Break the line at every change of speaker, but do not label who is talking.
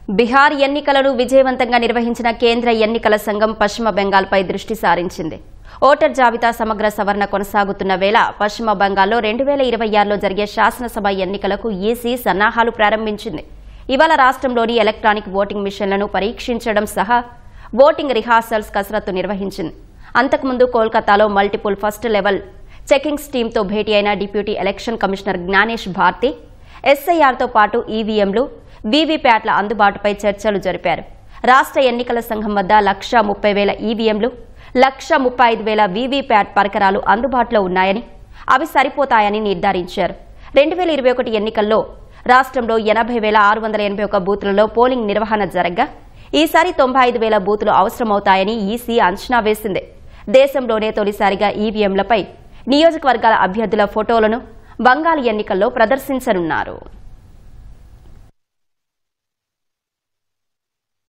బిహార్ ఎన్నికలను విజయవంతంగా నిర్వహించిన కేంద్ర ఎన్నికల సంఘం పశ్చిమ బెంగాల్పై దృష్టి సారించింది. ఓటర్ జాబితా సమగ్ర సవరణ కొనసాగుతున్న వేళ పశ్చిమ బెంగాల్లో 2026లో జరిగే శాసనసభ ఎన్నికలకు ఈసీ సన్నాహాలు ప్రారంభించింది. ఇవాళ రాష్ట్రంలోని ఎలక్ట్రానిక్ ఓటింగ్ మిషన్లను పరీక్షించడం సహా ఓటింగ్ రిహార్సల్స్ కసరత్తు నిర్వహించింది. అంతకుముందు కోల్కతాలో మల్టిపుల్ ఫస్ట్ లెవెల్ చెకింగ్స్ టీంతో భేటీ అయిన deputy election commissioner Gyanesh Bharti ఎస్ఐఆర్తో పాటు ఈవీఎంలు, వీవీప్యాట్ల అందుబాటుపై చర్చలు జరిపారు. రాష్ట్ర ఎన్నికల సంఘం వద్ద 1,30,000 ఈవీఎంలు, 1,35,000 వీవీప్యాట్ పరికరాలు అందుబాటులో ఉన్నాయని, అవి సరిపోతాయని నిర్ధారించారు. 2021 ఎన్నికల్లో రాష్ట్రంలో 80,681 బూతులలో పోలింగ్ నిర్వహణ జరగ్గా ఈసారి 95,000 బూతులు అవసరమవుతాయని ఈసీ అంచనా వేసింది. దేశంలోనే తొలిసారిగా ఈవీఎంలపై నియోజకవర్గాల అభ్యర్థుల ఫోటోలను బంగాల్ ఎన్నికల్లో ప్రదర్శించనున్నారు.